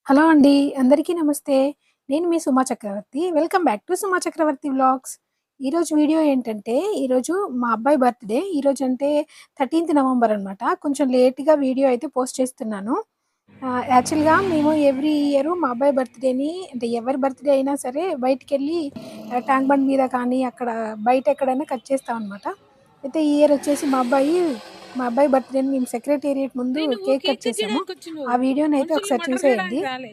Hello అండి. అందరికీ నమస్తే. నేను మీ Suma Chakravarthi. Welcome back to Suma Chakravarthi vlogs. ఈరోజు వీడియో ఏంటంటే, ఈరోజు మా అబ్బాయి బర్త్‌డే. ఈరోజు అంటే 13థ్ నవంబర్ అనమాట. కొంచెం లేట్‌గా వీడియో అయితే పోస్ట్ చేస్తున్నాను. యాక్చువల్‌గా మేము ఎవ్రీ ఇయర్ మా అబ్బాయి బర్త్‌డేని అంటే ఎవరి బర్త్‌డే అయినా సరే బయటికెళ్ళి ట్యాంక్ బండ్ మీద కానీ, అక్కడ బయట ఎక్కడైనా కట్ చేస్తామనమాట. అయితే ఈ ఇయర్ వచ్చేసి మా అబ్బాయి బర్త్‌డేని మేము సెక్రటేరియట్ ముందు నువ్వు కేక్ కేక్ కట్ కట్ చేసాము. చేయడానికి వచ్చినావు. ఆ వీడియోని అయితే మనుషుల్ని ఒకసారి మర్డర్ చూసేయండి. చేయడానికి రాలే.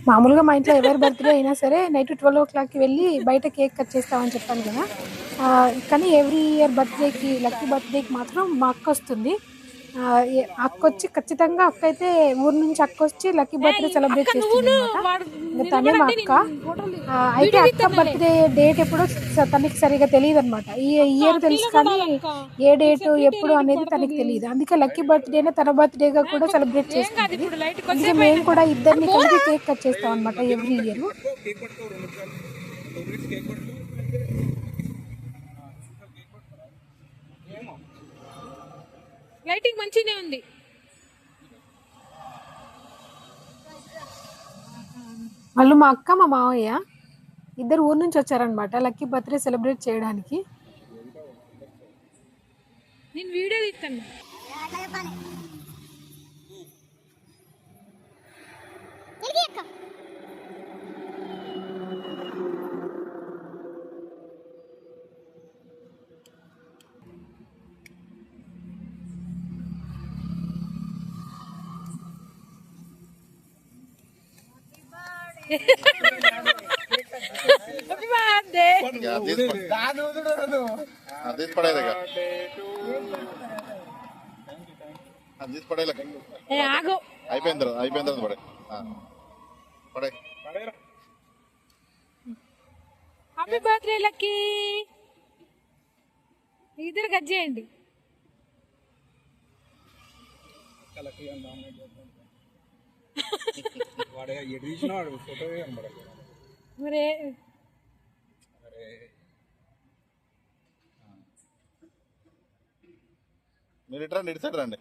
మామూలుగా మా ఇంట్లో ఎవరి బర్త్‌డే అయినా సరే నైట్ 12:00కి వెళ్ళి బయట కేక్ కట్ చేస్తామని చెప్పాను కదా! కానీ ఎవ్రీ ఇయర్ బర్త్‌డేకి లక్కీ బర్త్‌డేకి మాత్రం మా అక్కొస్తుంది. అక్కొచ్చి ఖచ్చితంగా అక్కయితే ఊరు నుంచి అక్కొచ్చి లక్కీ బర్త్‌డే సెలబ్రేట్ అక్క నువ్వును చేస్తుందనమాట. వాడు ఇంక తనే మా నిలబడండి అక్క. నేను ఫోటోలు అయితే వీడియో అక్క తీస్తానులే. బర్త్‌డే డేట్ ఎప్పుడో తనకి సరిగ్గా తెలీదనమాట. ఈ ఇయర్ తెలుసు కానీ నిలబడాలక్క. ఏ ఈ డేటు, ఎప్పుడు సెక్రటేరియట్ అనేది తనకి పడుతుంది. తెలీదు. అందుకే లక్కీ బర్త్‌డేనే తన బర్త్‌డేగా కూడా సెలబ్రేట్ ఏం కాదు చేసుకుంటది. ఇప్పుడు లైట్ అందుకే కొద్దిసేపు మేము అయినాక కూడా అటు ఇద్దరిని పోరా. కలిపి కేక్ కట్ చేస్తామనమాట ఎవ్రీ ఇయర్. లైటింగ్ మంచిగానే ఉంది. వాళ్ళు మా అక్క, మా మావయ్య ఇద్దరు ఊరు నుంచి వచ్చారనమాట లక్కీ బర్త్‌డే సెలబ్రేట్ చేయడానికి. నేను వీడియో తీస్తాను. Happy birthday. తీసి పడేదిగా తీసి పడేలా ఏ ఆగు. అయిపోయిన తర్వాత పడే పడే హ్యాపీ బర్త్డే లక్కీ. ఇద్దరు కట్ చేయండి. మరి మీరు ఇటు రండి, ఇటు సైడ్ రండి.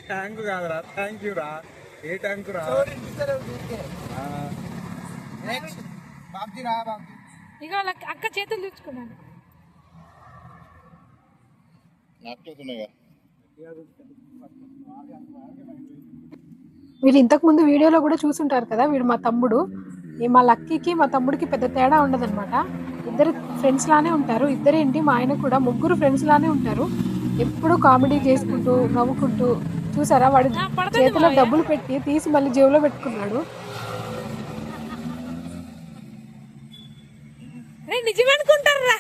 ట్యాంక్ కాదురా, థ్యాంక్ యూ రా. ఏ ట్యాంక్ రా? ఇక అక్క చేతులు తెచ్చుకున్నాను. నాట్లేతున్నాయిగా మీరు ఇంతకు ముందు వీడియోలో కూడా చూసుంటారు కదా, వీడు మా తమ్ముడు. మా లక్కీకి మా తమ్ముడికి పెద్ద తేడా ఉండదన్నమాట. ఇద్దరు ఫ్రెండ్స్ లానే ఉంటారు. ఇద్దరేంటి మా ఆయన కూడా ముగ్గురు ఫ్రెండ్స్ లానే ఉంటారు. ఎప్పుడూ కామెడీ చేసుకుంటూ నవ్వుకుంటూ. చూసారా వాడు చేతిలో డబ్బులు పెట్టి తీసి మళ్ళీ జేబులో పెట్టుకున్నాడు. నిజమనుకుంటారా?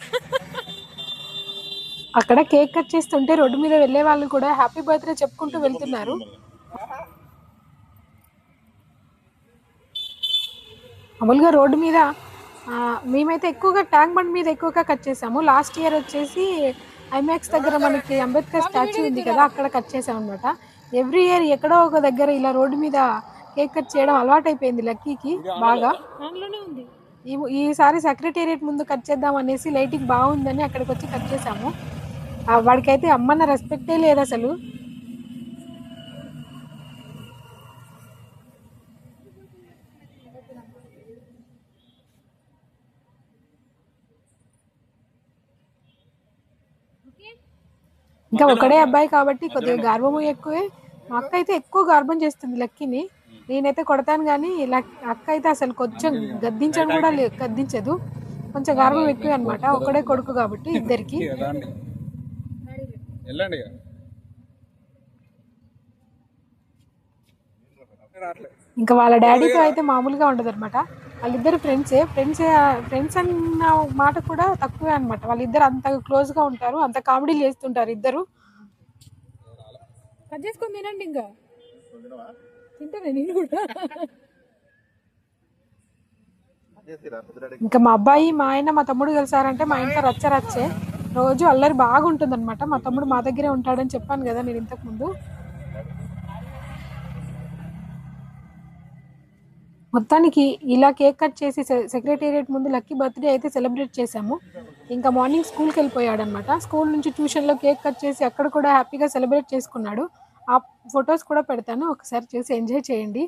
అక్కడ కేక్ కట్ చేస్తుంటే రోడ్డు మీద వెళ్ళే వాళ్ళు కూడా హ్యాపీ బర్త్డే చెప్పుకుంటూ వెళ్తున్నారు. మామూలుగా రోడ్డు మీద మేమైతే ఎక్కువగా ట్యాంక్ బండ్ మీద ఎక్కువగా కట్ చేసాము. లాస్ట్ ఇయర్ వచ్చేసి ఐమాక్స్ దగ్గర మనకి అంబేద్కర్ స్టాచ్యూ ఉంది కదా, అక్కడ కట్ చేసాం అనమాట. ఎవ్రీ ఇయర్ ఎక్కడో ఒక దగ్గర ఇలా రోడ్డు మీద కేక్ కట్ చేయడం అలవాటైపోయింది లక్కీకి బాగా. ఈసారి సెక్రటేరియట్ ముందు కట్ చేద్దాం అనేసి లైటింగ్ బాగుందని అక్కడికి వచ్చి కట్ చేసాము. వాడికైతే అమ్మన్న రెస్పెక్టే లేదు అసలు. ఇంకా ఒకడే అబ్బాయి కాబట్టి కొద్దిగా గర్వము ఎక్కువే. మా అక్క అయితే ఎక్కువ గర్భం చేస్తుంది లక్కీని. నేనైతే కొడతాను కానీ అక్క అయితే అసలు కొంచెం గద్దించడం కూడా గద్దించదు. కొంచెం గర్భం ఎక్కువే అనమాట. ఒకడే కొడుకు కాబట్టి ఇద్దరికి. ఇంకా వాళ్ళ డాడీతో అయితే మామూలుగా ఉండదు అనమాట. వాళ్ళిద్దరు ఫ్రెండ్స్ అన్న మాట కూడా తక్కువే అనమాట. వాళ్ళిద్దరు అంత క్లోజ్గా ఉంటారు, అంత కామెడీలు చేస్తుంటారు ఇద్దరు. కట్ చేసుకొని తినండి. ఇంకా తింటానే నేను కూడా. ఇంకా మా అబ్బాయి, మా ఆయన, మా తమ్ముడు కలిసారంటే మా ఇంట్లో రచ్చే. రోజు అల్లరి బాగుంటుంది అనమాట. మా తమ్ముడు మా దగ్గరే ఉంటాడని చెప్పాను కదా నేను ఇంతకు ముందు. మొత్తానికి ఇలా కేక్ కట్ చేసి సెక్రటేరియట్ ముందు లక్కీ బర్త్డే అయితే సెలబ్రేట్ చేశాము. ఇంకా మార్నింగ్ స్కూల్కి వెళ్ళిపోయాడనమాట. స్కూల్ నుంచి ట్యూషన్లో కేక్ కట్ చేసి అక్కడ కూడా హ్యాపీగా సెలబ్రేట్ చేసుకున్నాడు. ఆ ఫొటోస్ కూడా పెడతాను, ఒకసారి చూసి ఎంజాయ్ చేయండి.